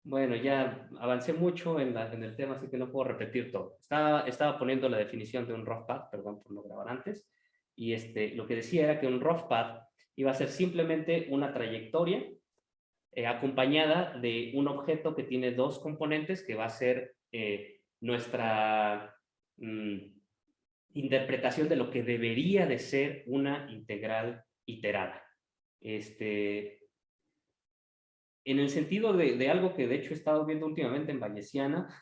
Bueno, ya avancé mucho en el tema, así que no puedo repetir todo. Estaba poniendo la definición de un rough path, perdón por no grabar antes, y lo que decía era que un rough path iba a ser simplemente una trayectoria acompañada de un objeto que tiene dos componentes, que va a ser nuestra interpretación de lo que debería de ser una integral iterada. En el sentido de algo que de hecho he estado viendo últimamente en Bayesiana,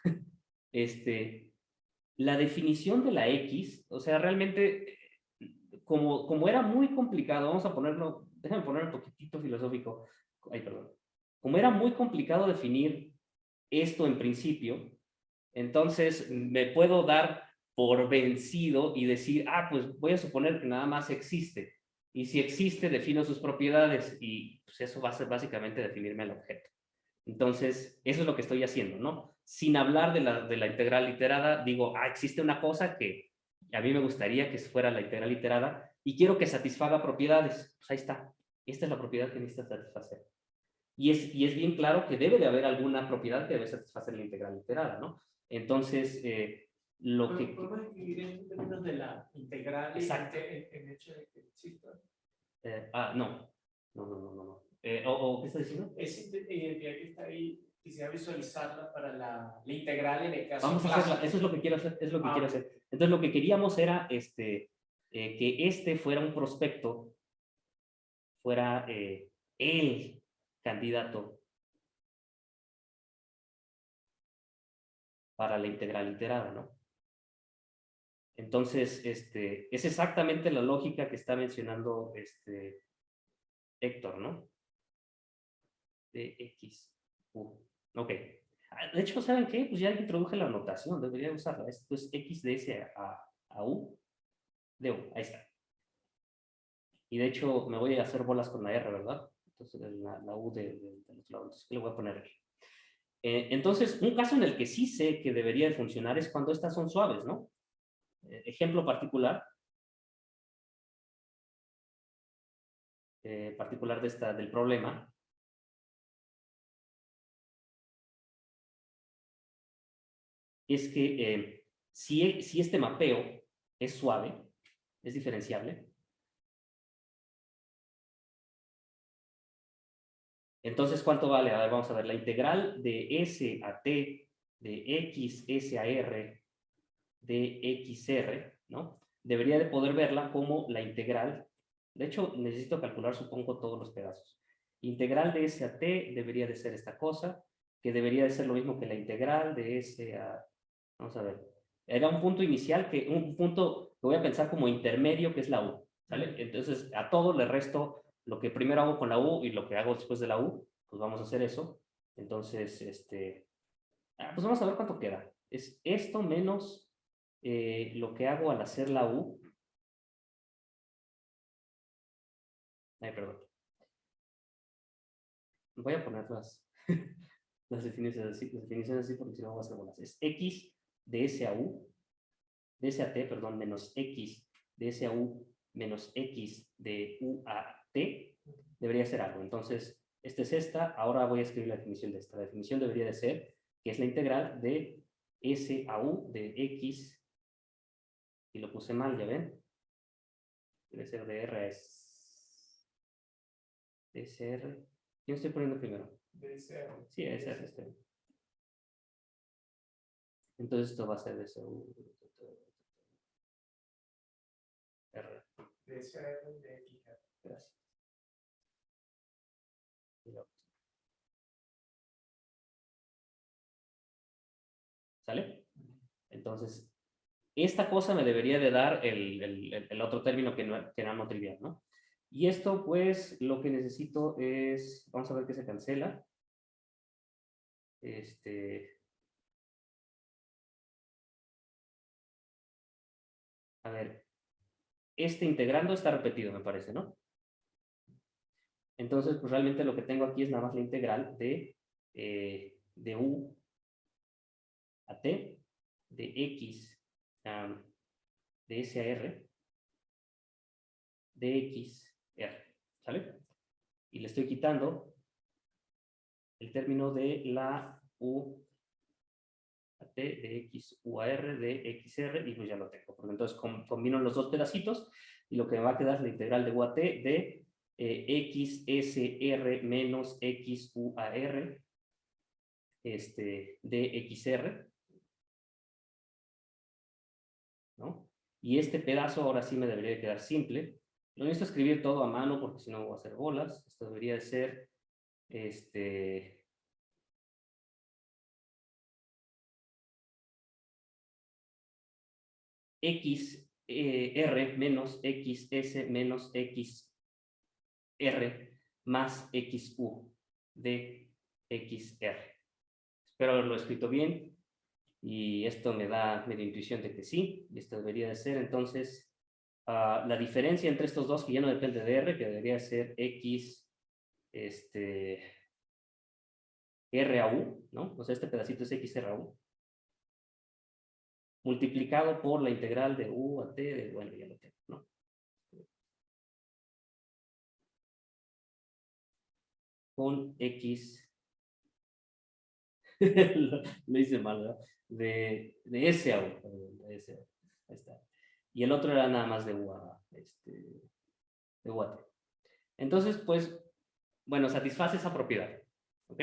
la definición de la X, o sea, realmente, como era muy complicado, vamos a ponerlo, déjame poner un poquitito filosófico, ay, perdón, como era muy complicado definir esto en principio, entonces me puedo dar por vencido y decir, pues voy a suponer que nada más existe. Y si existe, defino sus propiedades y pues eso va a ser básicamente definirme el objeto. Entonces, eso es lo que estoy haciendo, ¿no? Sin hablar de la integral iterada, digo, existe una cosa que a mí me gustaría que fuera la integral iterada y quiero que satisfaga propiedades. Pues ahí está. Esta es la propiedad que necesita satisfacer. Y es bien claro que debe de haber alguna propiedad que debe satisfacer la integral iterada, ¿no? Entonces, lo que... ¿Podemos escribir en términos de la integral en hecho de que exista? No. No. ¿O qué está diciendo? Esa identidad que está ahí, quisiera visualizarla para la integral en el caso Vamos a hacerla, eso es lo que quiero hacer, es lo que quiero hacer. Entonces, lo que queríamos era que fuera un prospecto, fuera el candidato para la integral iterada, ¿no? Entonces, es exactamente la lógica que está mencionando Héctor, ¿no? De X. Ok. De hecho, ¿saben qué? Pues ya introduje la notación, debería usarla. Esto es X de S a U de U. Ahí está. Y de hecho, me voy a hacer bolas con la R, ¿verdad? Entonces, la U del otro lado. Entonces, ¿qué le voy a poner aquí? Entonces, un caso en el que sí sé que debería de funcionar es cuando estas son suaves, ¿no? Ejemplo particular. Del problema. Es que si este mapeo es suave, es diferenciable, entonces, ¿cuánto vale? A ver, vamos a ver, la integral de S a T, de X, S a R, de XR, ¿no? Debería de poder verla como la integral. De hecho, necesito calcular, supongo, todos los pedazos. Integral de S a T debería de ser esta cosa, que debería de ser lo mismo que la integral de S a... Vamos a ver. Era un punto inicial, un punto que voy a pensar como intermedio, que es la U, ¿sale? Entonces, a todo le resto lo que primero hago con la U y lo que hago después de la U, pues vamos a hacer eso. Entonces, pues vamos a ver cuánto queda. Es esto menos lo que hago al hacer la U. Ay, perdón. Voy a poner las definiciones así porque si no voy a hacer bolas. Es X de S a U, de S a T, perdón, menos X de S a U menos X de U a T, debería ser algo. Entonces, esta es esta. Ahora voy a escribir la definición de esta. La definición debería de ser que es la integral de S a U de X, y lo puse mal, ¿ya ven? Debe ser de R a S. DSR. Yo estoy poniendo primero. DSR. Sí, DSR. Entonces esto va a ser DSU. R. DSR de X. Gracias. ¿Sale? Entonces, esta cosa me debería de dar el otro término que era no trivial, ¿no? Y esto, pues, lo que necesito es, vamos a ver qué se cancela. A ver, integrando está repetido, me parece, ¿no? Entonces, pues realmente lo que tengo aquí es nada más la integral de U a T, de X, de S a R, de X, R, ¿sale? Y le estoy quitando el término de la U a t de x u a r de xr, y pues ya lo tengo. Porque entonces combino los dos pedacitos y lo que me va a quedar es la integral de u a t de xsr menos x u a r de xr, ¿no? Y este pedazo ahora sí me debería de quedar simple. Lo necesito escribir todo a mano porque si no voy a hacer bolas. Esto debería de ser x r menos xs menos xr más xu de xr. Espero haberlo escrito bien y esto me da media intuición de que sí, y esto debería de ser entonces la diferencia entre estos dos, que ya no depende de r, que debería ser x r a u, ¿no? O sea, este pedacito es x r a u, multiplicado por la integral de u a t, de, bueno, ya lo tengo, ¿no? Con x, lo hice mal, ¿verdad? De S a U, perdón, de S a U, ahí está. Y el otro era nada más de U a, de U a T. Entonces, pues, bueno, satisface esa propiedad, ¿ok?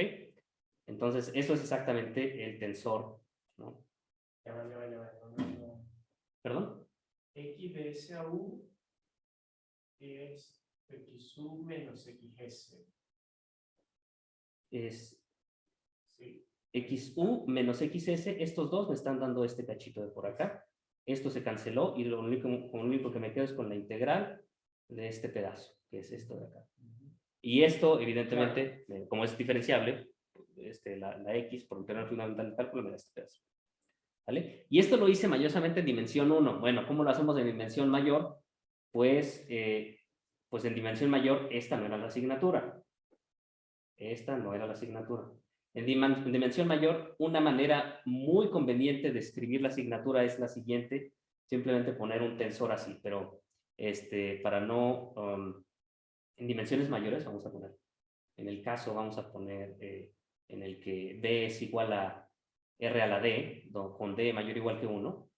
Entonces, eso es exactamente el tensor, ¿no? Ya va, ya va, ya va, no. ¿Perdón? X de S a U es XU menos XS. Es Sí. XU menos XS, estos dos me están dando este cachito de por acá. Esto se canceló y lo único que me quedo es con la integral de este pedazo, que es esto de acá. Y esto, evidentemente, como es diferenciable, la X, por el teorema fundamental del cálculo, me da este pedazo. ¿Vale? Y esto lo hice mayormente en dimensión 1. Bueno, ¿cómo lo hacemos en dimensión mayor? Pues, pues en dimensión mayor, esta no era la asignatura. Esta no era la asignatura. En dimensión mayor, una manera muy conveniente de escribir la asignatura es la siguiente, simplemente poner un tensor así, pero para no, en dimensiones mayores vamos a poner, en el caso vamos a poner en el que D es igual a R a la D, con D mayor o igual que 1,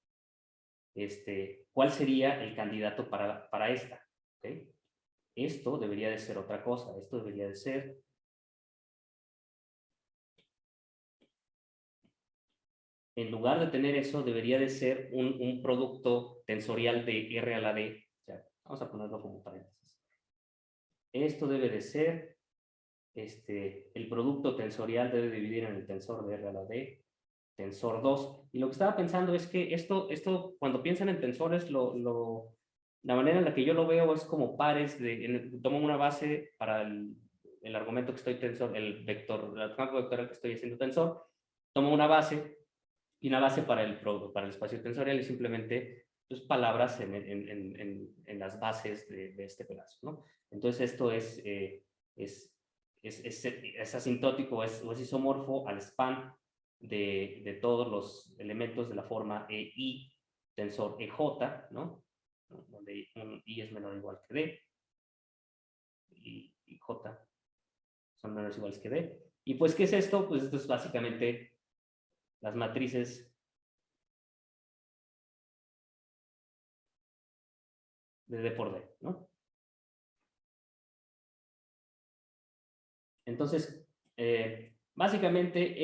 ¿cuál sería el candidato para esta? ¿Okay? Esto debería de ser otra cosa, esto debería de ser en lugar de tener eso, debería de ser un producto tensorial de R a la D. O sea, vamos a ponerlo como paréntesis. Esto debe de ser, el producto tensorial debe dividir en el tensor de R a la D, tensor 2. Y lo que estaba pensando es que esto cuando piensan en tensores, la manera en la que yo lo veo es como pares, tomo una base para el argumento que estoy tensor, el campo vectorial que estoy haciendo tensor, tomo una base, y una base para el espacio tensorial es simplemente pues, palabras en las bases de este pedazo, ¿no? Entonces esto es asintótico, o es isomorfo al span de todos los elementos de la forma EI, tensor EJ, ¿no? Donde un I es menor o igual que D, y J son menores o iguales que D. Y pues, ¿qué es esto? Pues esto es básicamente las matrices de D por D, ¿no? Entonces, básicamente,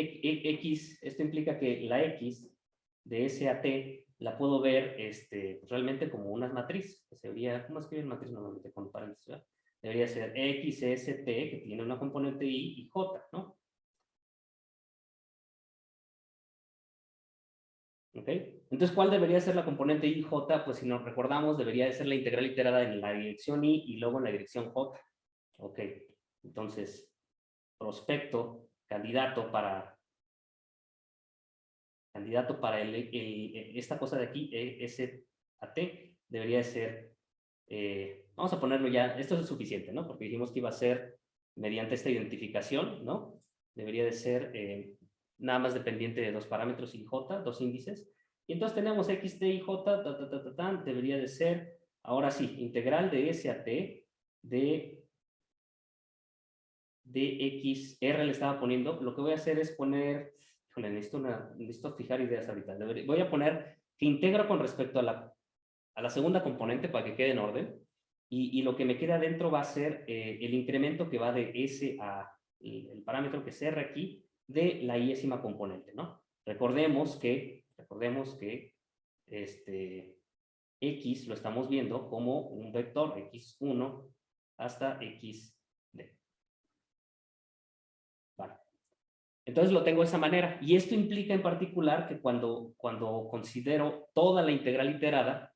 X, esto implica que la X de S a T la puedo ver realmente como una matriz. ¿Cómo escribir matriz normalmente con paréntesis? ¿Verdad? Debería ser X, S, T, que tiene una componente I y J, ¿no? ¿Ok? Entonces, ¿cuál debería ser la componente I y J? Pues si nos recordamos, debería de ser la integral iterada en la dirección I y luego en la dirección J. ¿Ok? Entonces, prospecto, candidato para esta cosa de aquí, SAT, debería de ser, vamos a ponerlo ya, esto es suficiente, ¿no? Porque dijimos que iba a ser mediante esta identificación, ¿no? Debería de ser nada más dependiente de dos parámetros y J, dos índices. Y entonces tenemos X, T y J, debería de ser, ahora sí, integral de S a T de dxr le estaba poniendo, lo que voy a hacer es poner, híjole, necesito fijar ideas ahorita. Voy a poner que integro con respecto a la segunda componente para que quede en orden, y lo que me queda dentro va a ser el incremento que va de S a el parámetro que es R aquí, de la iésima componente, ¿no? Recordemos que X lo estamos viendo como un vector X1 hasta XD. Vale. Entonces lo tengo de esa manera, y esto implica en particular que cuando considero toda la integral iterada,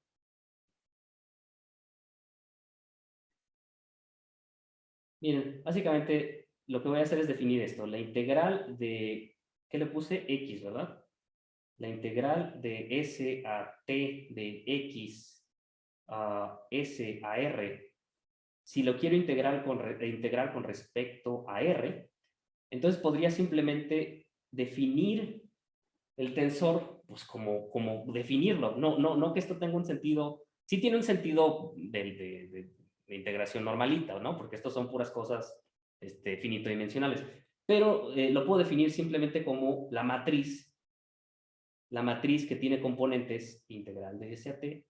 miren, básicamente lo que voy a hacer es definir esto, la integral de, ¿qué le puse? X, ¿verdad? La integral de S a T de X a S a R, si lo quiero integrar con respecto a R, entonces podría simplemente definir el tensor, pues como definirlo. No que esto tenga un sentido, sí tiene un sentido de integración normalita, ¿no? Porque estos son puras cosas finito-dimensionales. Pero lo puedo definir simplemente como la matriz que tiene componentes integral de S a T,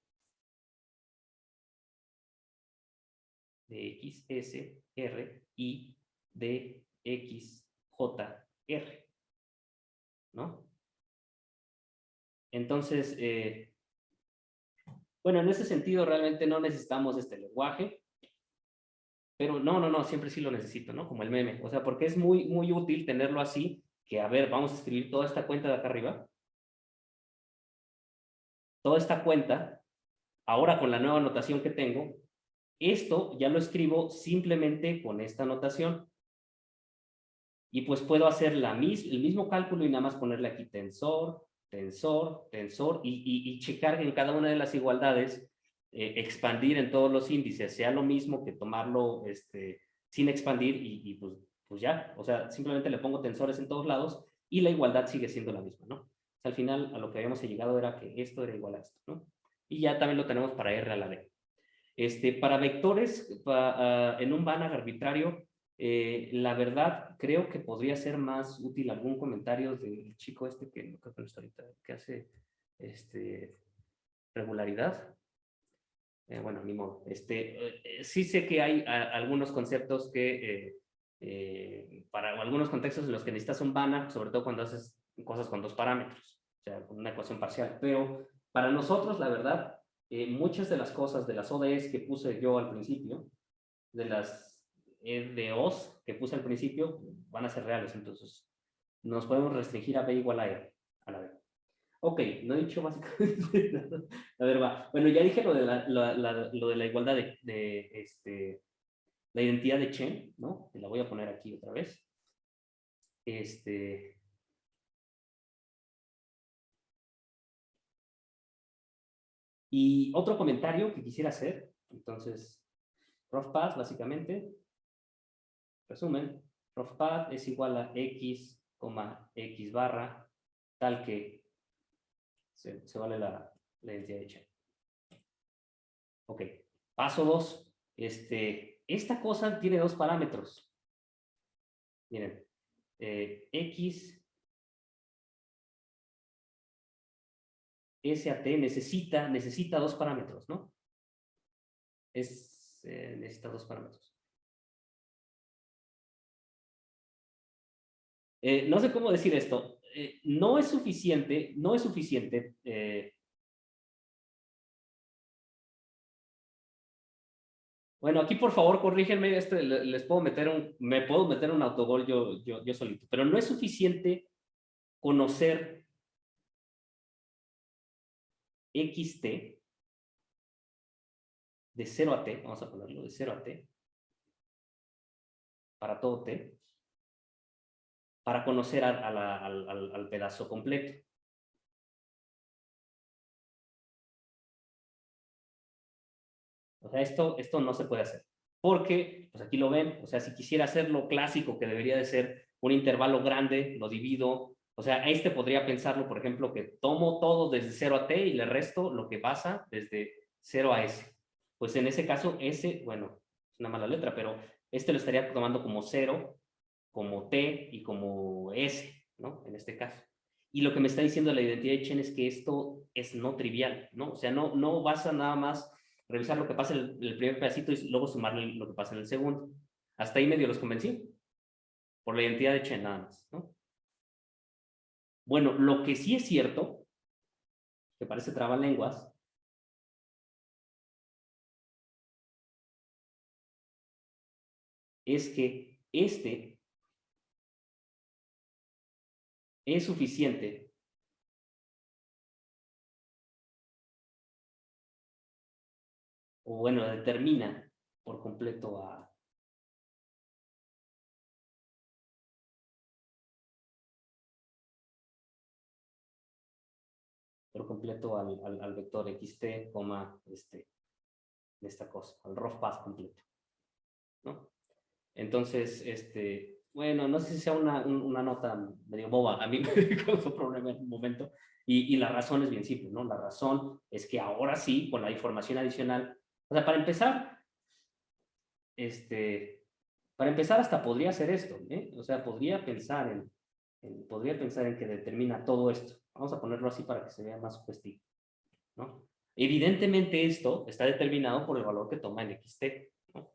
de X, S, R y de X, J, R, ¿no? Entonces, bueno, en ese sentido realmente no necesitamos este lenguaje, pero no, siempre sí lo necesito, ¿no? Como el meme, o sea, porque es muy útil tenerlo así, que a ver, vamos a escribir toda esta cuenta de acá arriba, toda esta cuenta, ahora con la nueva notación que tengo, esto ya lo escribo simplemente con esta notación, y pues puedo hacer el mismo cálculo y nada más ponerle aquí tensor, y checar en cada una de las igualdades, expandir en todos los índices, sea lo mismo que tomarlo sin expandir pues ya, o sea, simplemente le pongo tensores en todos lados y la igualdad sigue siendo la misma, ¿no? O sea, al final a lo que habíamos llegado era que esto era igual a esto, ¿no? Y ya también lo tenemos para R a la D. Para vectores, en un Banach arbitrario, la verdad, creo que podría ser más útil algún comentario del chico que no creo que no está ahorita, que hace regularidad. Bueno, ni modo. Sí sé que hay algunos conceptos que, para algunos contextos en los que necesitas un Banach, sobre todo cuando haces cosas con dos parámetros, o sea, con una ecuación parcial. Pero para nosotros, la verdad, muchas de las cosas, de las ODS que puse yo al principio, de las EDOs que puse al principio, van a ser reales. Entonces, nos podemos restringir a B igual a R, a la B. Ok, no he dicho básicamente nada. A ver, va. Bueno, ya dije lo de la igualdad la identidad de Chen, ¿no? La voy a poner aquí otra vez. Y otro comentario que quisiera hacer, entonces, rough path, básicamente, resumen, rough path es igual a x, x barra, tal que se vale la identidad de Chen. Ok, paso 2. Esta cosa tiene dos parámetros. Miren, X, SAT necesita dos parámetros, ¿no? Necesita dos parámetros. No sé cómo decir esto. No es suficiente. Bueno, aquí por favor corrígenme, me puedo meter un autogol yo solito, pero no es suficiente conocer XT de 0 a T, vamos a ponerlo de 0 a T, para todo T, para conocer al pedazo completo. O sea, esto no se puede hacer. Porque, pues aquí lo ven, o sea, si quisiera hacer lo clásico que debería de ser un intervalo grande, lo divido, o sea, podría pensarlo, por ejemplo, que tomo todo desde 0 a T y le resto lo que pasa desde 0 a S. Pues en ese caso, S, bueno, es una mala letra, pero lo estaría tomando como 0 como T y como S, ¿no? En este caso. Y lo que me está diciendo la identidad de Chen es que esto es no trivial, ¿no? O sea, no vas a nada más revisar lo que pasa en el primer pedacito y luego sumarle lo que pasa en el segundo. Hasta ahí medio los convencí, por la identidad de Chen nada más, ¿no? Bueno, lo que sí es cierto, que parece trabalenguas, es que este es suficiente o bueno, determina por completo al vector xt, esta cosa, al rough path completo, ¿no? Entonces, bueno, no sé si sea una nota medio boba, a mí me causó problema en un momento, y la razón es bien simple, ¿no? La razón es que ahora sí, con la información adicional, o sea, para empezar hasta podría hacer esto, ¿eh? O sea, podría pensar en que determina todo esto. Vamos a ponerlo así para que se vea más sugestivo, ¿no? Evidentemente esto está determinado por el valor que toma el xt, ¿no?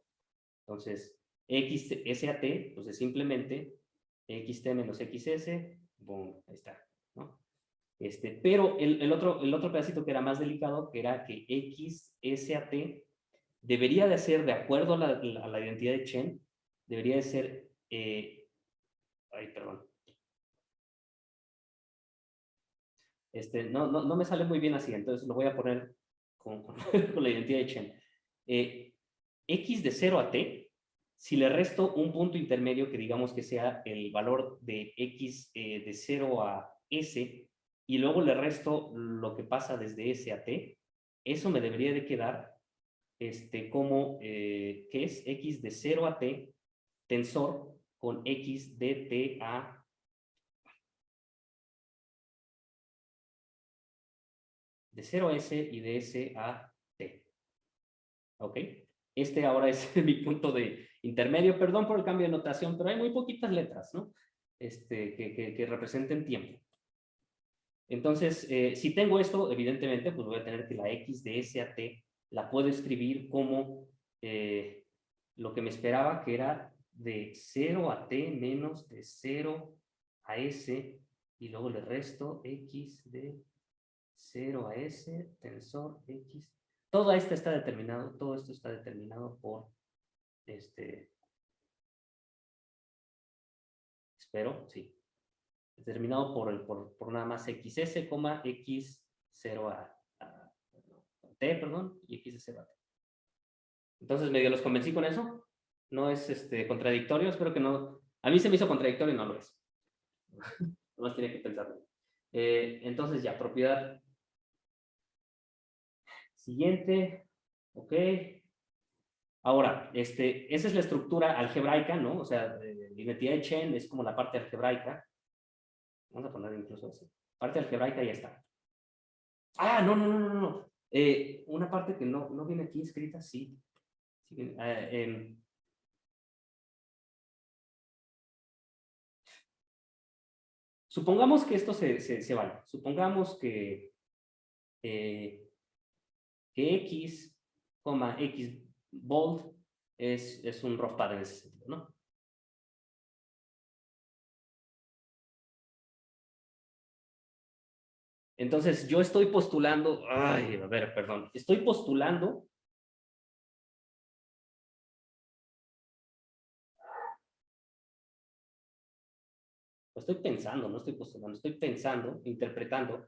Entonces, SAT, pues es simplemente xt menos xs, boom, ahí está, ¿no? Pero el otro pedacito que era más delicado, que era que XSAT debería de ser, de acuerdo a la identidad de Chen, debería de ser, ay, perdón, no me sale muy bien así, entonces lo voy a poner con la identidad de Chen. X de 0 a t, si le resto un punto intermedio que digamos que sea el valor de x de 0 a s, y luego le resto lo que pasa desde s a t, eso me debería de quedar como, que es x de 0 a t tensor con x de t a de 0 a s y de s a t. ¿Ok? Ahora es mi punto de intermedio. Perdón por el cambio de notación, pero hay muy poquitas letras, ¿no? Que representen tiempo. Entonces, si tengo esto, evidentemente, pues voy a tener que la x de s a t la puedo escribir como lo que me esperaba, que era de 0 a t menos de 0 a s, y luego le resto x de 0 a s, tensor x. Todo esto está determinado, todo esto está determinado por, espero, sí, determinado por nada más xs, x 0 a t, perdón, y x de 0 a t. Entonces, medio los convencí con eso. No es contradictorio, espero que no. A mí se me hizo contradictorio y no lo es. Nomás tiene que pensarlo. Entonces, ya, propiedad siguiente. Ok. Ahora, esa es la estructura algebraica, ¿no? O sea, la identidad de Chen es como la parte algebraica. Vamos a poner incluso así. Parte algebraica ya está. Ah, no. Una parte que no viene aquí escrita, sí. Sí, supongamos que esto se vale. Supongamos eh, que x, x bold es un rough path en ese sentido, ¿no? Entonces, yo estoy postulando, ay, a ver, perdón, estoy postulando estoy pensando, no estoy postulando, estoy pensando, interpretando.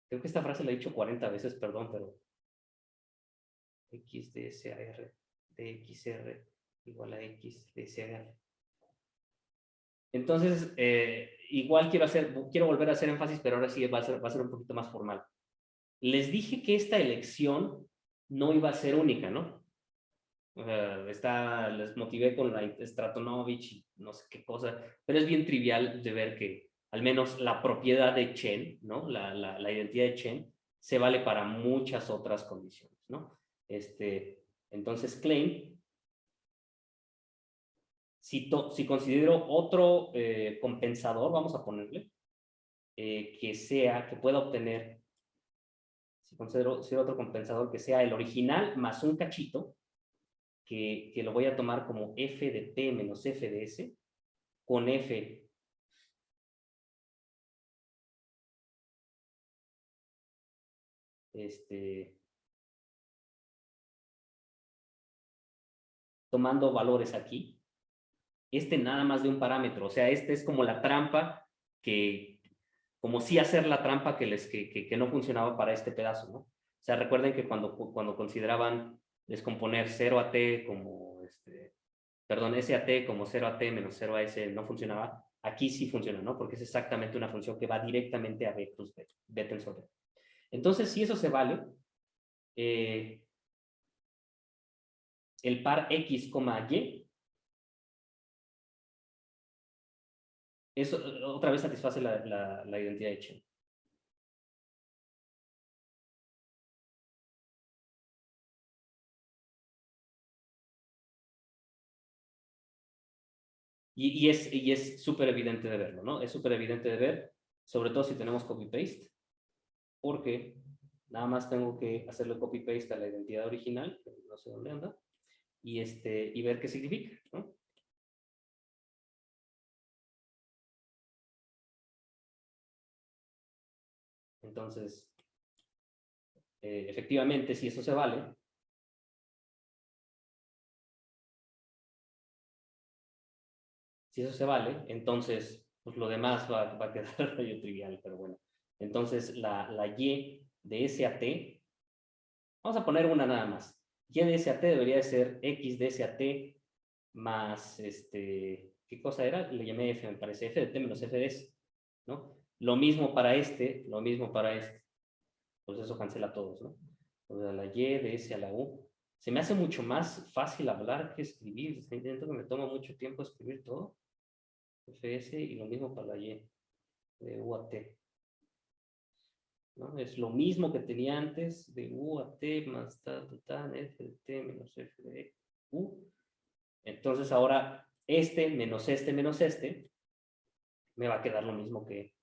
Creo que esta frase la he dicho 40 veces, perdón, pero x de SAR de XR igual a x de SAR. Entonces, igual quiero volver a hacer énfasis, pero ahora sí va a ser un poquito más formal. Les dije que esta elección no iba a ser única, ¿no? Les motivé con la Stratonovich y no sé qué cosa, pero es bien trivial de ver que al menos la propiedad de Chen, ¿no? La identidad de Chen se vale para muchas otras condiciones, ¿no? Entonces, claim Si considero otro compensador, vamos a ponerle, que pueda obtener, si considero otro compensador que sea el original más un cachito, que lo voy a tomar como f de t menos f de s, con f tomando valores aquí, nada más de un parámetro, o sea, es como la trampa como si hacer la trampa que no funcionaba para este pedazo, ¿no? O sea, recuerden que cuando consideraban descomponer 0 a t como, perdón, s a t como 0 a t menos 0 a s no funcionaba, aquí sí funciona, ¿no? Porque es exactamente una función que va directamente a b plus b, b tensor b. Entonces, si eso se vale, el par x, y, eso otra vez satisface la identidad de Chen. Y es súper evidente de verlo, ¿no? Es súper evidente de ver, sobre todo si tenemos copy-paste, porque nada más tengo que hacerle copy-paste a la identidad original, no sé dónde anda, y ver qué significa, ¿no? Entonces, efectivamente, si eso se vale, entonces pues lo demás va a quedar medio trivial, pero bueno. Entonces, la y de S a T, vamos a poner una nada más. Y de S a T debería de ser X de S a T más, ¿qué cosa era? Le llamé F, me parece, F de T menos F de S, ¿no? Lo mismo para lo mismo para este. Pues eso cancela a todos, ¿no? O sea, la Y de S a la U. Se me hace mucho más fácil hablar que escribir. Intento que me toma mucho tiempo escribir todo. FS y lo mismo para la Y de U a T, ¿no? Es lo mismo que tenía antes de U a T más F de T menos F de U. Entonces ahora menos menos me va a quedar lo mismo que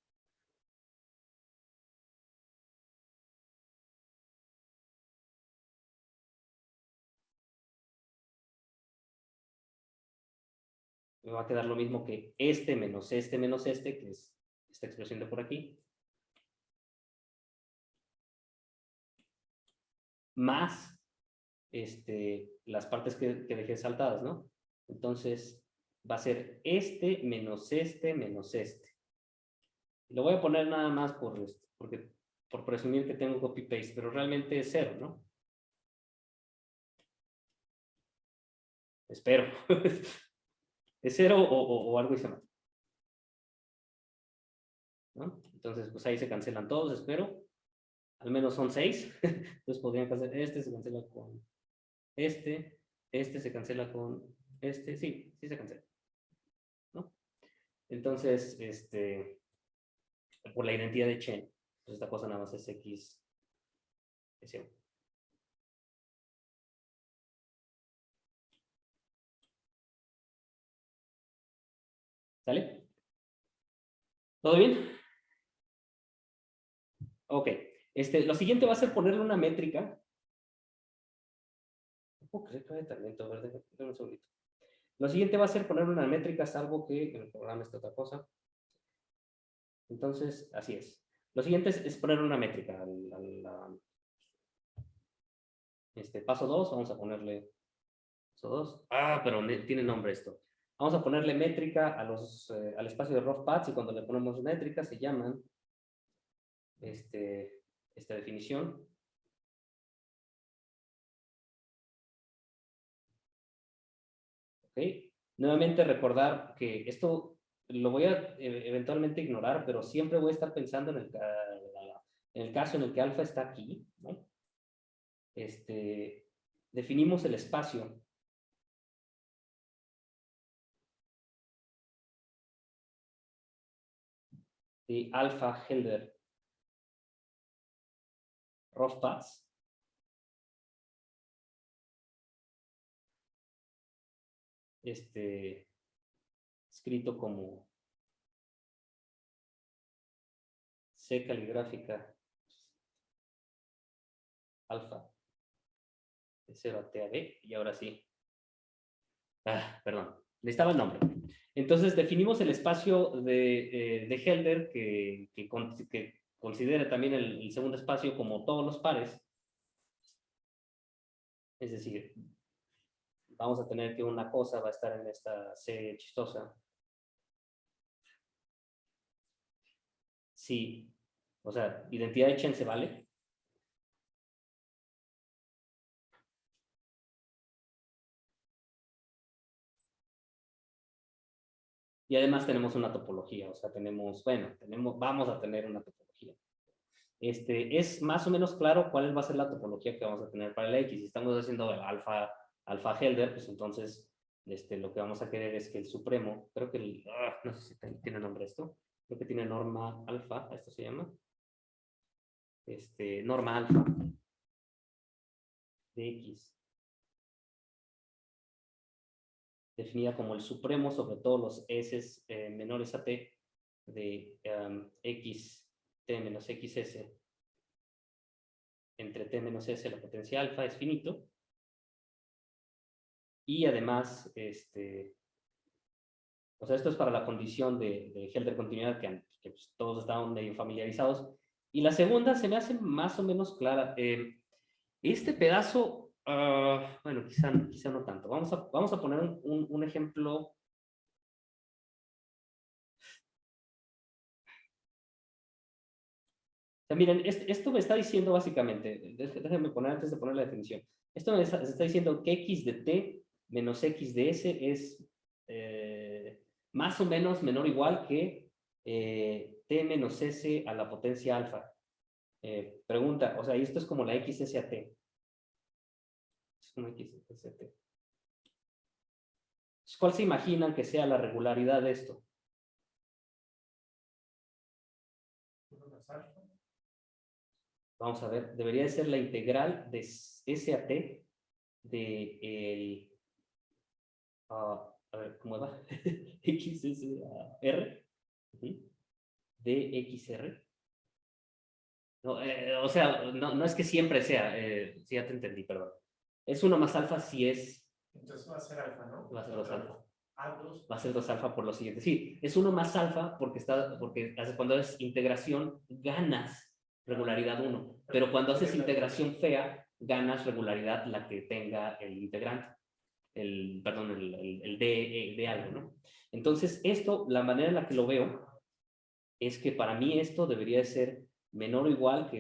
me va a quedar lo mismo que menos menos que es esta expresión de por aquí, más las partes que dejé saltadas, ¿no? Entonces va a ser menos Lo voy a poner nada más por presumir que tengo copy-paste, pero realmente es 0, ¿no? Espero. Es 0 o algo y se mata, ¿no? Entonces, pues ahí se cancelan todos, espero. Al menos son 6. Entonces podrían cancelar. Se cancela con se cancela con sí se cancela, ¿no? Entonces, por la identidad de Chen, pues esta cosa nada más es X, S. ¿Sale? ¿Todo bien? Ok. Lo siguiente va a ser ponerle una métrica. No puedo creer que vaya tan lento, ¿verdad? Un segundito. Lo siguiente va a ser ponerle una métrica, salvo que en el programa está otra cosa. Entonces, así es. Lo siguiente es poner una métrica. Paso 2, vamos a ponerle paso 2. Ah, pero tiene nombre esto. Vamos a ponerle métrica al espacio de rough paths y cuando le ponemos métrica se llaman esta definición. ¿Ok? Nuevamente recordar que esto lo voy a eventualmente ignorar, pero siempre voy a estar pensando en el caso en el que alfa está aquí, ¿no? Definimos el espacio de alfa Helder Rothbard, escrito como C caligráfica alfa de 0 a T a B, y ahora sí. Perdón, necesitaba el nombre. Entonces definimos el espacio de Helder que considera también el segundo espacio como todos los pares. Es decir, vamos a tener que una cosa va a estar en esta C chistosa. Sí, o sea, identidad de Chen se vale. Y además tenemos una topología, o sea, vamos a tener una topología. Es más o menos claro cuál va a ser la topología que vamos a tener para el X. Si estamos haciendo el alfa Helder, pues entonces lo que vamos a querer es que el supremo, creo que no sé si tiene nombre esto, creo que tiene norma alfa, esto se llama, norma alfa de X, definida como el supremo sobre todos los S menores a T de X, T menos XS, entre T menos S, la potencia alfa es finito, y además, o sea, esto es para la condición de Helder continuidad que pues, todos estaban medio familiarizados. Y la segunda se me hace más o menos clara. Este pedazo, bueno, quizá no tanto. Vamos a poner un ejemplo. O sea, miren, esto me está diciendo básicamente, déjenme poner antes de poner la definición. Esto me está diciendo que x de t menos x de s es más o menos menor o igual que t menos s a la potencia alfa. Pregunta, o sea, y esto es como la xs a t. Es como xs a t. ¿Cuál se imaginan que sea la regularidad de esto? Vamos a ver, debería de ser la integral de s a t de el... a ver, ¿cómo va? xs a r de xr. No, o sea, no es que siempre sea, si ya te entendí, perdón. Es 1 más alfa si es... Entonces va a ser alfa, ¿no? Va a ser 2 alfa. A2. Va a ser 2 alfa por lo siguiente. Sí, es 1 más alfa porque cuando es integración ganas regularidad 1, pero cuando haces integración fea ganas regularidad la que tenga el integrante, perdón, el de algo, ¿no? Entonces esto, la manera en la que lo veo es que para mí esto debería de ser menor o igual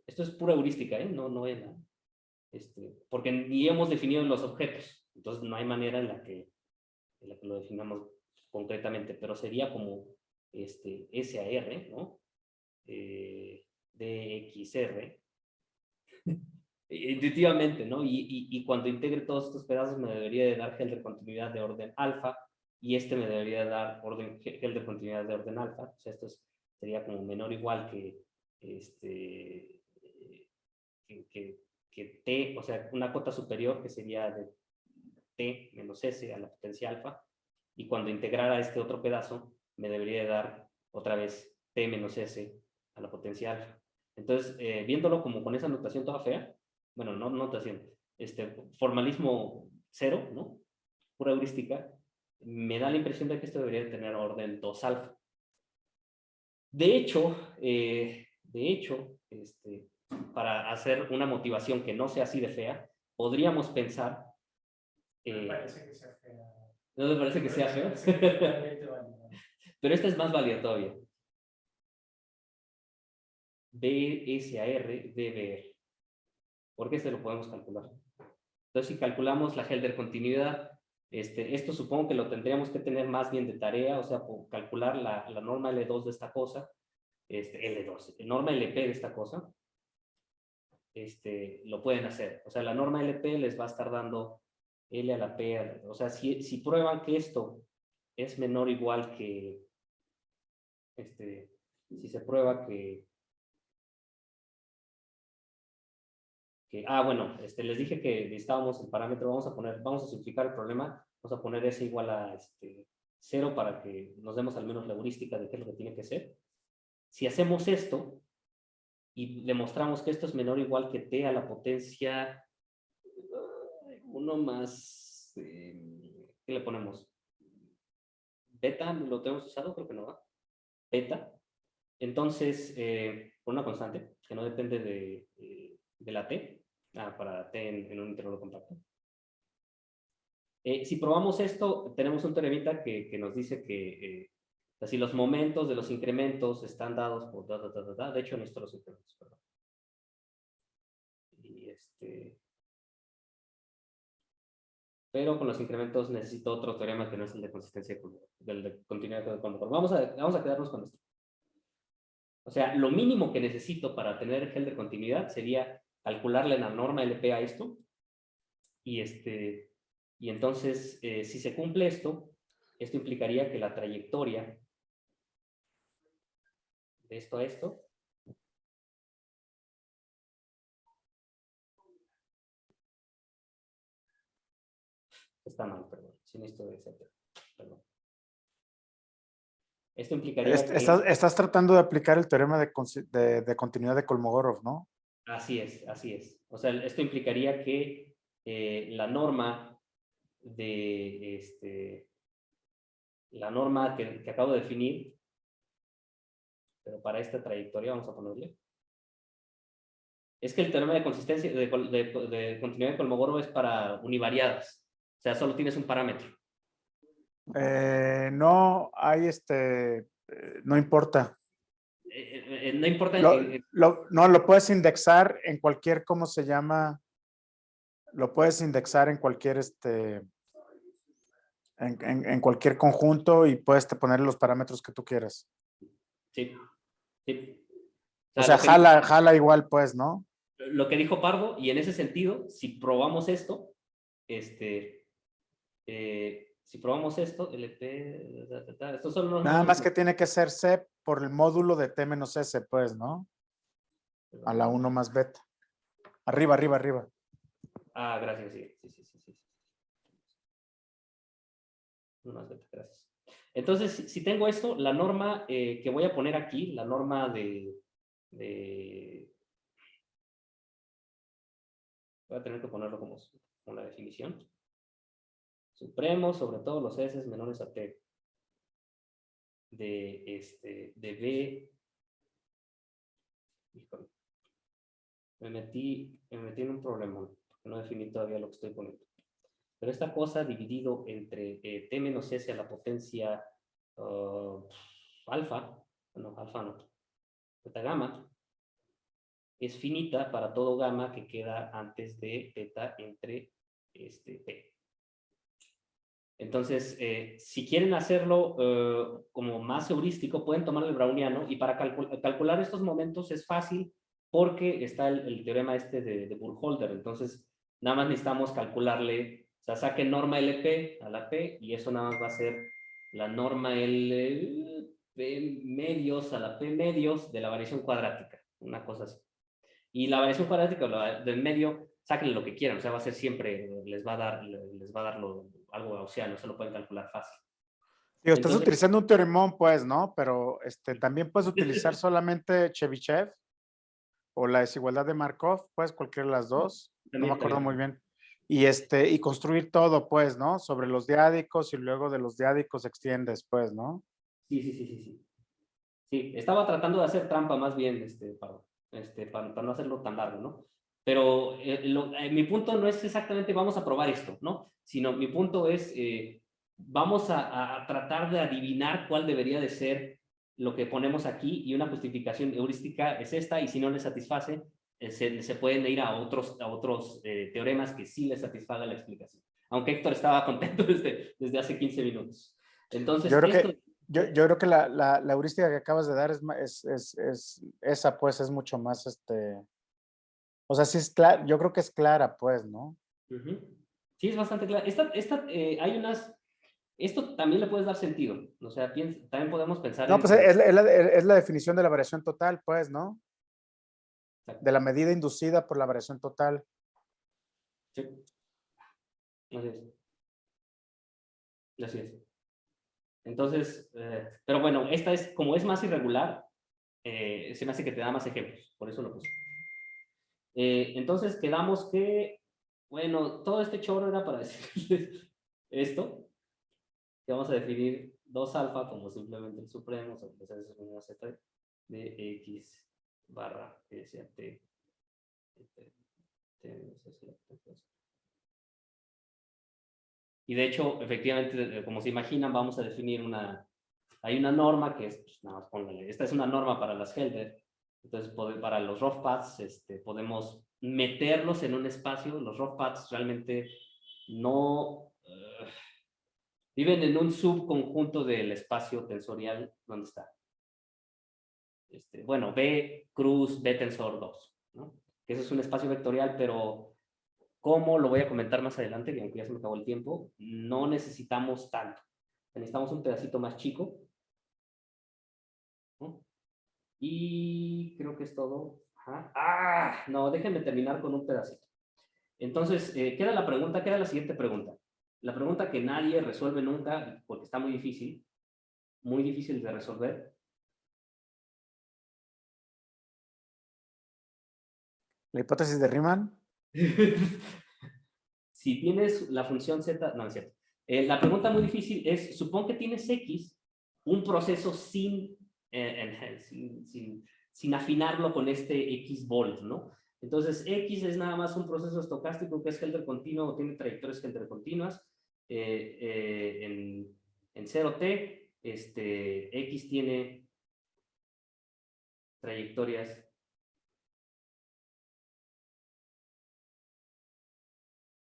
esto es pura heurística, ¿eh? No es nada. Porque ni hemos definido los objetos, entonces no hay manera en la que lo definamos concretamente, pero sería como SAR, ¿no? DXR, intuitivamente, ¿no? Y cuando integre todos estos pedazos me debería de dar Helder continuidad de orden alfa, y me debería de dar Helder continuidad de orden alfa, o sea, sería como menor o igual que T, o sea, una cota superior que sería de T menos S a la potencia alfa, y cuando integrara este otro pedazo, me debería de dar otra vez T menos S a la potencia alfa. Entonces, viéndolo como con esa notación toda fea, bueno, no notación, formalismo cero, ¿no? Pura heurística, me da la impresión de que esto debería tener orden 2 alfa. De hecho, para hacer una motivación que no sea así de fea, podríamos pensar... me parece que sea fea. ¿No me parece que sea feo? Pero esta es más válida todavía. BSAR DBR. Porque lo podemos calcular. Entonces, si calculamos la Helder continuidad, esto supongo que lo tendríamos que tener más bien de tarea, o sea, por calcular la norma L2 de esta cosa, L2, norma LP de esta cosa, lo pueden hacer. O sea, la norma LP les va a estar dando L a la P, o sea, si prueban que esto es menor o igual que, si se prueba bueno, les dije que necesitábamos el parámetro, vamos a simplificar el problema, vamos a poner S igual a 0 para que nos demos al menos la heurística de qué es lo que tiene que ser. Si hacemos esto y demostramos que esto es menor o igual que t a la potencia 1 más, ¿qué le ponemos? Beta, ¿lo tenemos usado? Creo que no va. Beta. Entonces, por una constante que no depende de la t, para t en un intervalo compacto. Si probamos esto, tenemos un teoremita que nos dice que si los momentos de los incrementos están dados por de hecho no están los incrementos, perdón. Y pero con los incrementos necesito otro teorema que no es el de consistencia, del de continuidad de Kolmogorov. Vamos a quedarnos con esto. O sea, lo mínimo que necesito para tener gel de continuidad sería calcularle la norma LP a esto. Y entonces, si se cumple esto implicaría que la trayectoria de esto a esto está mal, perdón. Sin esto de etcétera. Perdón. Esto implicaría que... Estás tratando de aplicar el teorema de continuidad de Kolmogorov, ¿no? Así es, así es. O sea, esto implicaría que la norma de la norma que acabo de definir, pero para esta trayectoria vamos a ponerle. Es que el teorema de consistencia, de continuidad de Kolmogorov es para univariadas. O sea, solo tienes un parámetro. No hay no importa. No importa. No, lo puedes indexar en cualquier, ¿cómo se llama? Lo puedes indexar en cualquier, en cualquier conjunto y puedes ponerle los parámetros que tú quieras. Sí, sí. O sea, jala igual, pues, ¿no? Lo que dijo Pardo, y en ese sentido, si probamos esto, si probamos esto, LP, estos son los... Nada más que tiene que ser C por el módulo de T menos S, pues, ¿no? A la 1 más beta. Arriba, arriba, arriba. Ah, gracias, sí. 1 más beta, gracias. Entonces, si tengo esto, la norma que voy a poner aquí, la norma voy a tener que ponerlo como la definición. Supremo sobre todos los S menores a T. De B. Híjole. Me metí en un problema. No definí todavía lo que estoy poniendo. Pero esta cosa dividido entre T menos S a la potencia alfa, no, alfa no, beta gamma, es finita para todo gamma que queda antes de beta entre P. Entonces, si quieren hacerlo como más heurístico, pueden tomar el browniano y para calcular estos momentos es fácil porque está el teorema de Burkholder. Entonces, nada más necesitamos calcularle, o sea, saquen norma LP a la P y eso nada más va a ser la norma LP medios a la P medios de la variación cuadrática, una cosa así. Y la variación cuadrática del medio, sáquenle lo que quieran, o sea, va a ser siempre, les va a dar algo gaussiano, se lo pueden calcular fácil. Digo, estás utilizando un teoremón, pues, ¿no? Pero también puedes utilizar solamente Chebyshev o la desigualdad de Markov, pues, cualquiera de las dos. No me acuerdo muy bien. Y construir todo, pues, ¿no? Sobre los diádicos y luego de los diádicos extiendes, pues, ¿no? Sí. Sí, estaba tratando de hacer trampa más bien, para no hacerlo tan largo, ¿no? Pero mi punto no es exactamente vamos a probar esto, ¿no? Sino mi punto es vamos a tratar de adivinar cuál debería de ser lo que ponemos aquí y una justificación heurística es esta y si no le satisface, se pueden ir a otros teoremas que sí le satisfaga la explicación. Aunque Héctor estaba contento desde hace 15 minutos. Entonces, yo creo que la heurística que acabas de dar esa, pues, es mucho más, o sea, sí es clara, yo creo que es clara, pues, ¿no? Sí, es bastante clara. Hay unas, esto también le puedes dar sentido, o sea, también podemos pensar no, pues es la definición de la variación total, pues, ¿no? Exacto. De la medida inducida por la variación total. Sí. Así es. Entonces, pero bueno, esta es, como es más irregular, se me hace que te da más ejemplos, por eso lo puse. Entonces quedamos que, bueno, todo este chorro era para decirles esto, que vamos a definir 2 alfa como simplemente el supremo, o sea, pues es una z de x barra s a t, y de hecho, efectivamente, como se imaginan, vamos a definir hay una norma que es, pues, nada más póngale, esta es una norma para las Helder, entonces para los rough paths, podemos meterlos en un espacio, los rough paths realmente no viven en un subconjunto del espacio tensorial donde está. Bueno, B cruz B tensor 2, ¿no? Que eso es un espacio vectorial, pero como lo voy a comentar más adelante, que aunque ya se me acabó el tiempo, no necesitamos tanto. Necesitamos un pedacito más chico, ¿no? Y creo que es todo. Ajá. ¡Ah! No, déjenme terminar con un pedacito. Entonces, queda la siguiente pregunta. La pregunta que nadie resuelve nunca, porque está muy difícil de resolver. La hipótesis de Riemann. Si tienes la función z, no es cierto. La pregunta muy difícil es, supón que tienes x, un proceso sin afinarlo con este x volt, ¿no? Entonces, x es nada más un proceso estocástico que es Helder continuo o tiene trayectorias Helder continuas. En 0t, x tiene trayectorias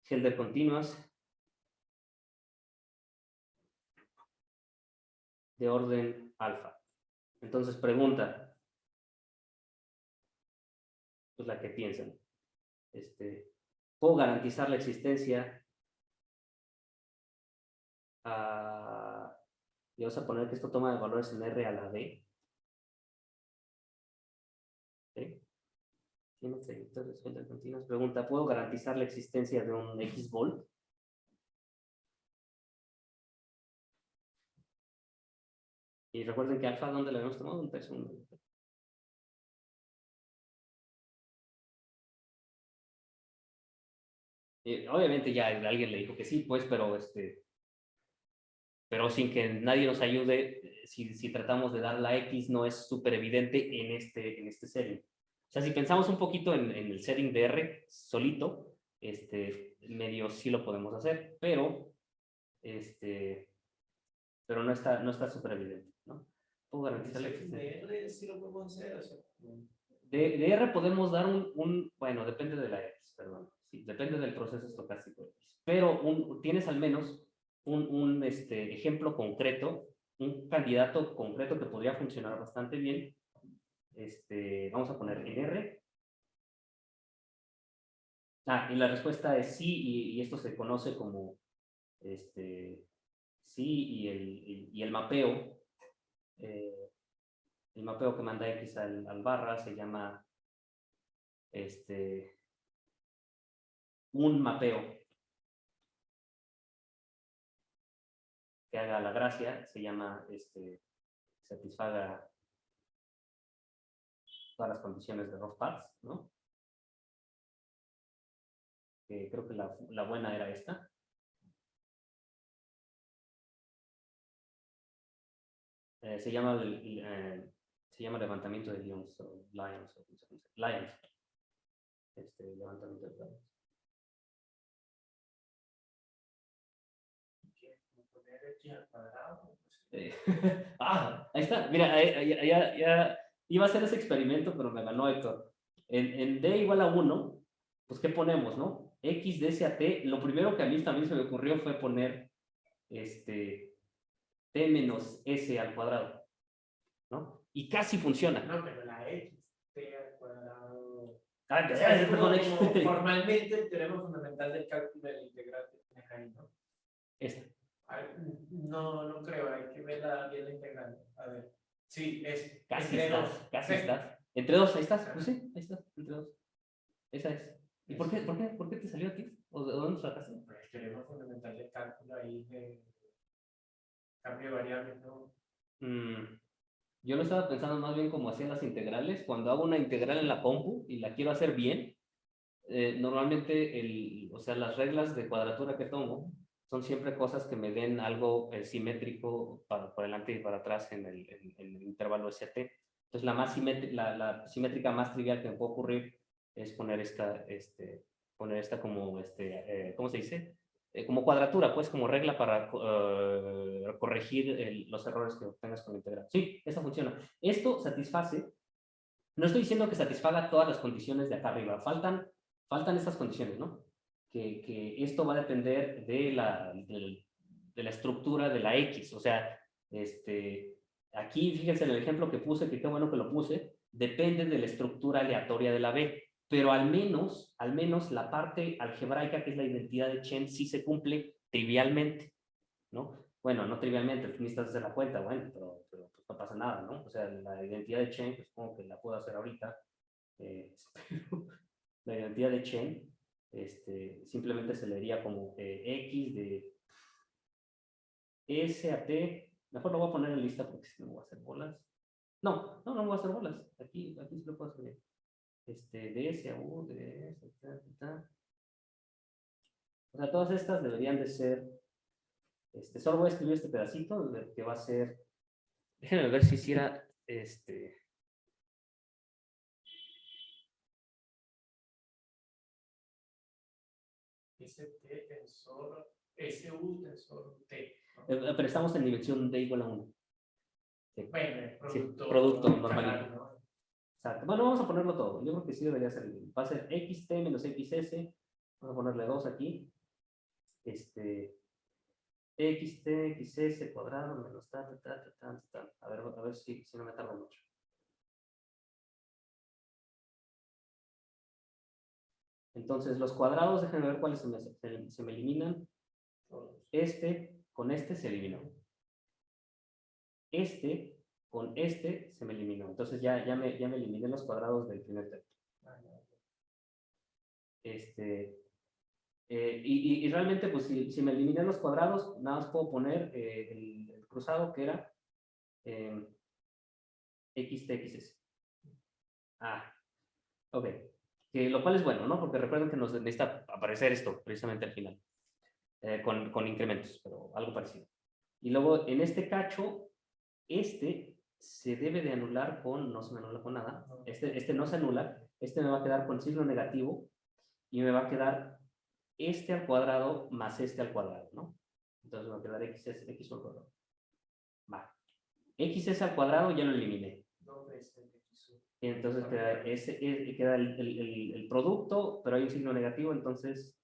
Helder continuas de orden alfa. Entonces, pregunta, pues la que piensan. ¿Puedo garantizar la existencia? Y vamos a poner que esto toma de valores en R a la D. ¿Sí? Tiene trayectorias continuas. Pregunta, ¿puedo garantizar la existencia de un X volt? Y recuerden que alfa, ¿dónde lo habíamos tomado? Un tercio. Obviamente ya alguien le dijo que sí, pues, pero sin que nadie nos ayude, si tratamos de dar la X, no es súper evidente en este setting. O sea, si pensamos un poquito en el setting de R solito, medio sí lo podemos hacer, pero no está súper evidente, ¿no? Puedo garantizar la existencia. De R sí lo podemos hacer, o sea, De R podemos dar bueno, depende de la X, perdón. Sí, depende del proceso estocástico X. Pero tienes al menos un ejemplo concreto, un candidato concreto que podría funcionar bastante bien. Vamos a poner en R. Y la respuesta es sí, y esto se conoce como sí, y el mapeo. El mapeo que manda X al barra se llama un mapeo que haga la gracia, se llama satisfaga todas las condiciones de rough paths, ¿no? Que creo que la buena era esta. Se llama levantamiento de Lions, o Lions, levantamiento de Lions. poner X al cuadrado. Ahí está, mira, ya iba a hacer ese experimento, pero me ganó Héctor. En D igual a 1, pues ¿qué ponemos, no? X de S a T, lo primero que a mí también se me ocurrió fue poner T menos S al cuadrado, ¿no? Y casi funciona. No, pero la X, T al cuadrado. O sea, es perdón, como formalmente el teorema fundamental del cálculo del integrante que tienes ahí, ¿no? Esta. No creo, hay que ver bien la integral. A ver. Sí, es Casi entre estás, dos. casi estás. Entre dos, ahí estás. Pues sí, ahí estás, entre dos. Esa es. ¿Y por qué te salió a ti? ¿O de dónde sacaste? El teorema fundamental del cálculo ahí de Cambio de variables, ¿no? Yo lo estaba pensando más bien como hacían las integrales. Cuando hago una integral en la compu y la quiero hacer bien, normalmente o sea, las reglas de cuadratura que tomo son siempre cosas que me den algo simétrico para adelante y para atrás en el intervalo SAT. Entonces, la simétrica más trivial que me puede ocurrir es poner esta como, ¿cómo se dice? Como cuadratura, pues como regla para corregir los errores que obtengas con la integral. Sí, esa funciona. Esto satisface, no estoy diciendo que satisfaga todas las condiciones de acá arriba, faltan estas condiciones, ¿no? Que esto va a depender de la estructura de la X, o sea, aquí fíjense en el ejemplo que puse, que qué bueno que lo puse, depende de la estructura aleatoria de la B, pero al menos la parte algebraica, que es la identidad de Chen, sí se cumple trivialmente, ¿no? Bueno, no trivialmente, tú necesitas hacer la cuenta, bueno, pero pues no pasa nada, ¿no? O sea, la identidad de Chen, pues supongo que la puedo hacer ahorita, la identidad de Chen, simplemente se leería como X de S a T, mejor lo voy a poner en lista porque si no voy a hacer bolas. No voy a hacer bolas, aquí sí lo puedo hacer bien. De S a U, de S, o sea, todas estas deberían de ser, solo voy a escribir este pedacito que va a ser, déjenme ver si hiciera, ST tensor, SU tensor T. ¿no? pero estamos en dimensión D igual a 1. Sí. Bueno, el producto, Sí, producto escalar, normalito. ¿no? Exacto. Bueno, vamos a ponerlo todo. Yo creo que sí debería ser. Va a ser xt menos xs. Vamos a ponerle 2 aquí. Xt, xs cuadrado menos tal. A ver si no me tardo mucho. Entonces, los cuadrados, déjenme ver cuáles se me eliminan. Con este se eliminó. Con este se me eliminó. Entonces ya me eliminé los cuadrados del primer término. Y realmente, pues si me eliminé los cuadrados, nada más puedo poner el cruzado que era xtxs. Ok. Lo cual es bueno, ¿no? Porque recuerden que nos necesita aparecer esto precisamente al final, con incrementos, pero algo parecido. Y luego en este cacho, se debe de anular no se me anula con nada. Este no se anula, me va a quedar con signo negativo y me va a quedar al cuadrado más al cuadrado, ¿no? Entonces me va a quedar x al cuadrado. Va. Xs al cuadrado ya lo eliminé. Y entonces queda el producto, pero hay un signo negativo, entonces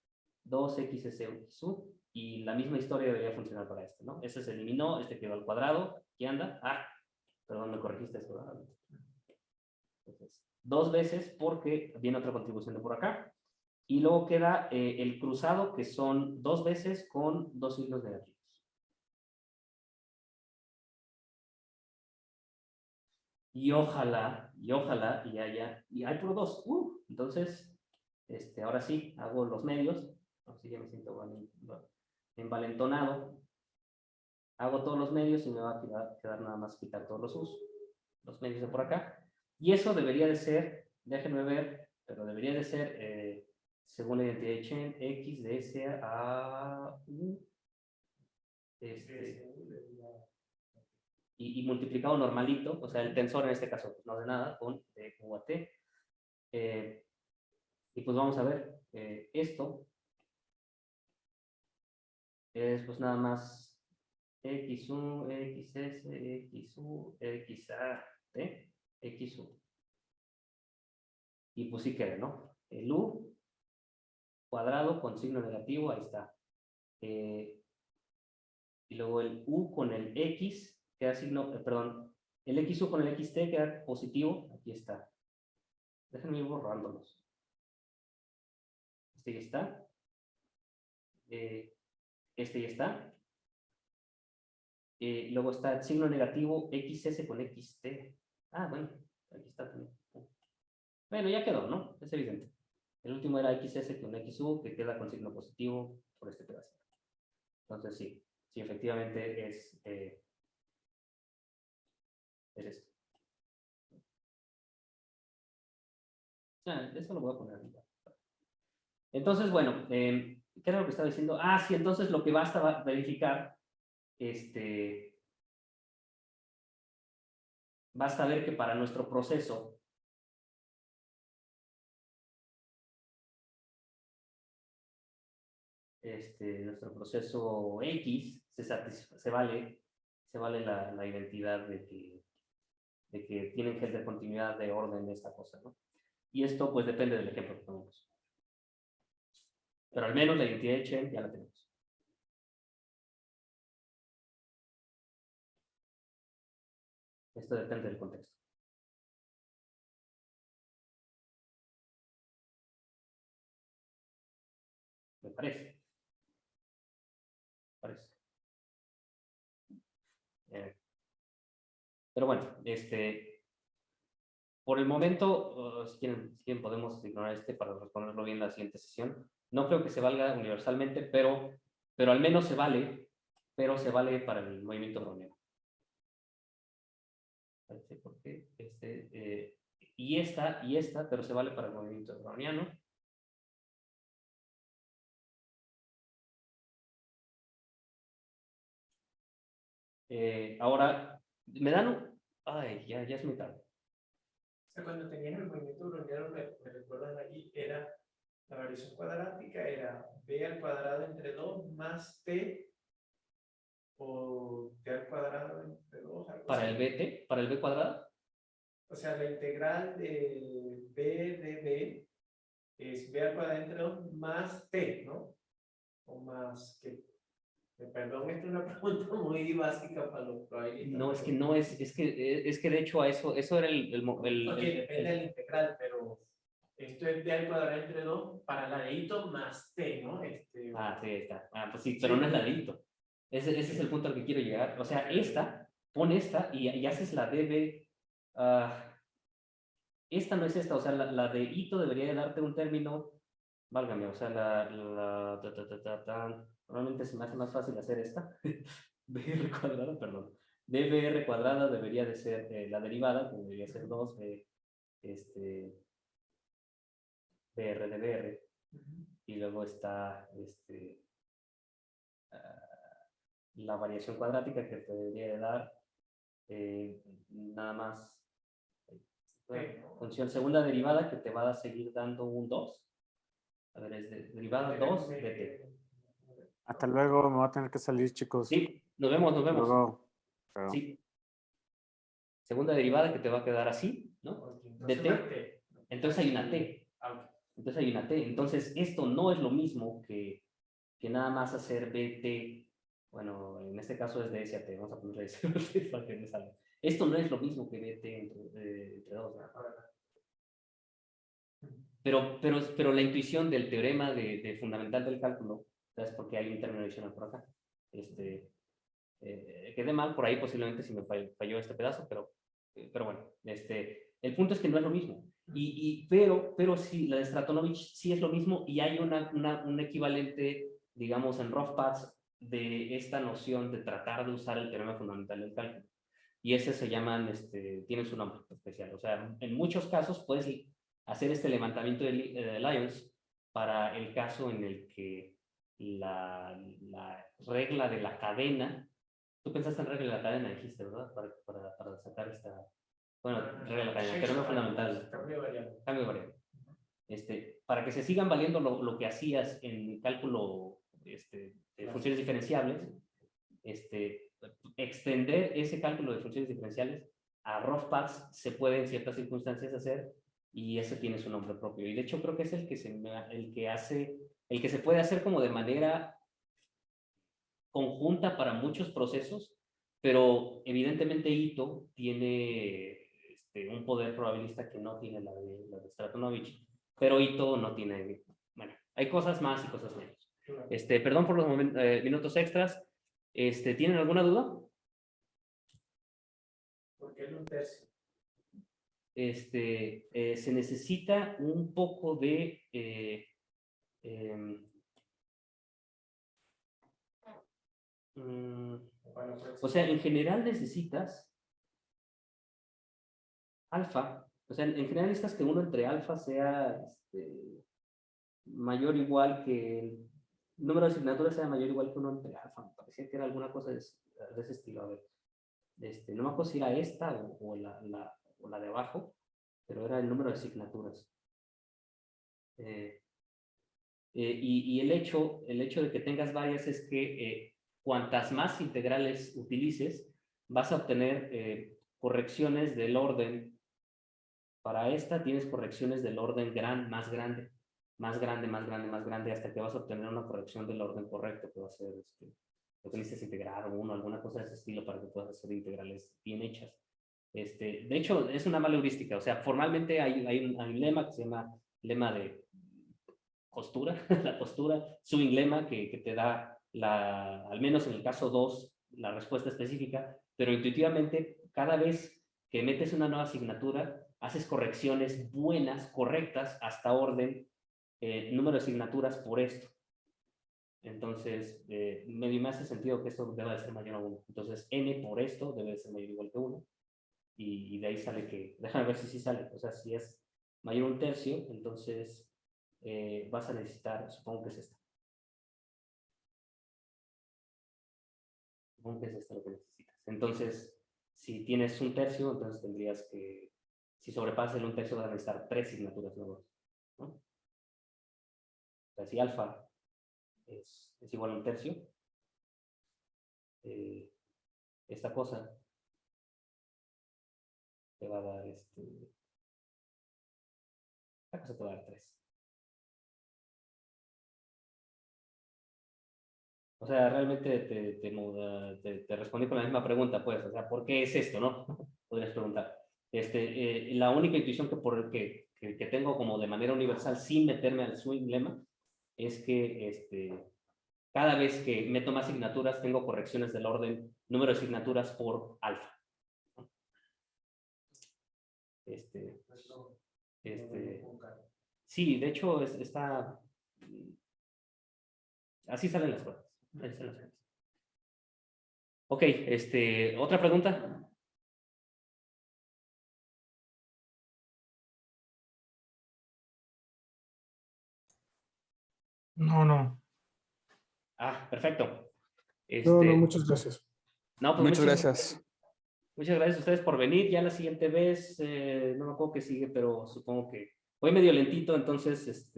2xsu, y la misma historia debería funcionar para este, ¿no? Este se eliminó, quedó al cuadrado, ¿qué anda? Perdón, me corregiste eso, ¿verdad? Entonces, 2 veces porque viene otra contribución de por acá. Y luego queda el cruzado, que son 2 veces con 2 signos negativos. Y ojalá, y hay por 2. Entonces, ahora sí, hago los medios. Así ya me siento envalentonado. Hago todos los medios y me va a quedar nada más quitar todos los medios de por acá. Y eso debería de ser, déjenme ver, pero debería de ser, según la identidad de Chen, x de S a U. Y multiplicado normalito, o sea, el tensor en este caso, pues no de nada, con de U a T. Y pues vamos a ver, esto es pues nada más XU, XS, XU, XAT, XU. Y pues sí queda, ¿no? El U cuadrado con signo negativo, ahí está. Y luego el U con el X queda signo, perdón, el XU con el XT queda positivo, aquí está. Déjenme ir borrándolos. Este ya está. Este ya está. Luego está el signo negativo XS con XT. Bueno, aquí está también. Bueno, ya quedó, ¿no? Es evidente. El último era XS con XU, que queda con signo positivo por este pedazo. Entonces, sí. si efectivamente es esto. Eso lo voy a poner ahorita. Entonces, bueno, ¿qué era lo que estaba diciendo? Ah, sí, entonces lo que basta verificar, basta ver que para nuestro proceso, nuestro proceso X se vale la identidad de que tienen que de continuidad de orden de esta cosa, ¿no? Y esto pues depende del ejemplo que tomemos. Pero al menos la identidad de Chen ya la tenemos. Esto depende del contexto. Me parece. Pero bueno, por el momento, si quieren podemos ignorar para responderlo bien en la siguiente sesión. No creo que se valga universalmente, pero al menos se vale, para el movimiento browniano. ¿Por qué? Y esta, pero se vale para el movimiento browniano. Ahora, me dan ay, ya es muy tarde. O sea, cuando tenías el movimiento browniano, me recuerdas allí, era la variación cuadrática, era b al cuadrado entre 2 más t, o t al cuadrado entre 2. ¿Para el BT? ¿Para el B cuadrado? O sea, la integral de b de b es b al cuadrado entre 2 más t, ¿no? O más que... Perdón, esta es una pregunta muy básica para los probabilistas. No, es que no es que de hecho eso era Ok, depende del integral, pero esto es b al cuadrado entre 2 para ladito más t, ¿no? Ah, sí, está. Ah, pues sí, pero no es ladito. Ese es el punto al que quiero llegar. O sea, pon esta y haces la db. Esta no es esta, o sea, la de hito debería de darte un término, válgame, o sea, normalmente se me hace más fácil hacer esta, br cuadrada, perdón, dbr cuadrada debería de ser la derivada, que debería ser 2 de, br de br, y luego está, la variación cuadrática que te debería de dar, nada más, función segunda derivada que te va a seguir dando un 2. A ver, es derivada 2 de t. Hasta luego, me voy a tener que salir, chicos. Sí, nos vemos. Luego, Sí. Segunda derivada que te va a quedar así, ¿no? De t. Entonces hay una t. Entonces esto no es lo mismo que nada más hacer bt. Bueno, en este caso es de s a t. Vamos a ponerle s para que me salga. Esto no es lo mismo que bt entre 2. Pero la intuición del teorema de fundamental del cálculo, ¿sabes? Porque hay un término adicional por acá. Quedé mal por ahí posiblemente si me falló este pedazo, pero bueno, el punto es que no es lo mismo. Pero sí, la de Stratonovich sí es lo mismo y hay un equivalente, digamos, en rough paths de esta noción de tratar de usar el teorema fundamental del cálculo. Y ese se llaman, tiene su nombre especial. O sea, en muchos casos puedes hacer este levantamiento de Lyons para el caso en el que la regla de la cadena, tú pensaste en regla de la cadena, dijiste, ¿verdad? Para sacar esta, bueno, regla de la cadena, teorema fundamental, cambio de variable. Para que se sigan valiendo lo que hacías en cálculo de funciones diferenciables, extender ese cálculo de funciones diferenciales a rough paths se puede en ciertas circunstancias hacer y ese tiene su nombre propio. Y de hecho creo que es el que se puede hacer como de manera conjunta para muchos procesos, pero evidentemente Ito tiene un poder probabilista que no tiene la de Stratonovich, pero Ito no tiene, bueno, hay cosas más y cosas menos. Perdón por los minutos extras. ¿Tienen alguna duda? ¿Por qué un tercio? Se necesita un poco de O sea, en general necesitas alfa. O sea, en general necesitas que uno entre alfa sea mayor o igual que el número de asignaturas sea mayor o igual que uno entre alfa. Me parecía que era alguna cosa de ese estilo. A ver, no me acuerdo si era esta o la de abajo, pero era el número de asignaturas. Y el hecho de que tengas varias es que cuantas más integrales utilices, vas a obtener correcciones del orden. Para esta tienes correcciones del orden más grande, más grande, más grande, más grande, hasta que vas a obtener una corrección del orden correcto, que va a ser lo que necesitas integrar uno, alguna cosa de ese estilo para que puedas hacer integrales bien hechas. De hecho, es una mala heurística. O sea, formalmente hay un lema que se llama lema de costura, la costura, swing lema que te da, al menos en el caso 2, la respuesta específica, pero intuitivamente, cada vez que metes una nueva asignatura, haces correcciones buenas, correctas, hasta orden, número de asignaturas por esto. Entonces, medio me hace sentido que esto deba de ser mayor a 1. Entonces, n por esto debe de ser mayor o igual que 1. Y de ahí sale que, déjame ver si sí sale. O sea, si es mayor a 1/3, entonces vas a necesitar, supongo que es esta. Supongo que es esto lo que necesitas. Entonces, si tienes 1/3, entonces tendrías que, si sobrepasas el 1/3, vas a necesitar 3 asignaturas nuevas, ¿no? O sea, si alfa es igual a 1/3, esta cosa te va a dar esta cosa te va a dar 3. O sea, realmente te respondí con la misma pregunta, pues. O sea, ¿por qué es esto, no? Podrías preguntar. La única intuición que tengo como de manera universal, sin meterme al swing lema, es que cada vez que meto más asignaturas, tengo correcciones del orden número de asignaturas por alfa. Sí, de hecho, está... Así salen las cosas. Ahí salen las cosas. Ok, ¿otra pregunta? No. Ah, perfecto. No, muchas gracias. No, pues Muchas gracias. Muchas gracias a ustedes por venir. Ya la siguiente vez, no me acuerdo qué sigue, pero supongo que voy medio lentito, entonces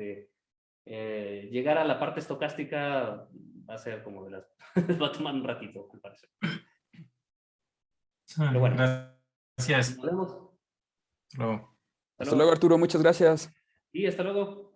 llegar a la parte estocástica va a ser como de las... va a tomar un ratito, me parece. Pero bueno. Gracias. Nos vemos. Hasta luego. Hasta luego, Arturo. Muchas gracias. Y hasta luego.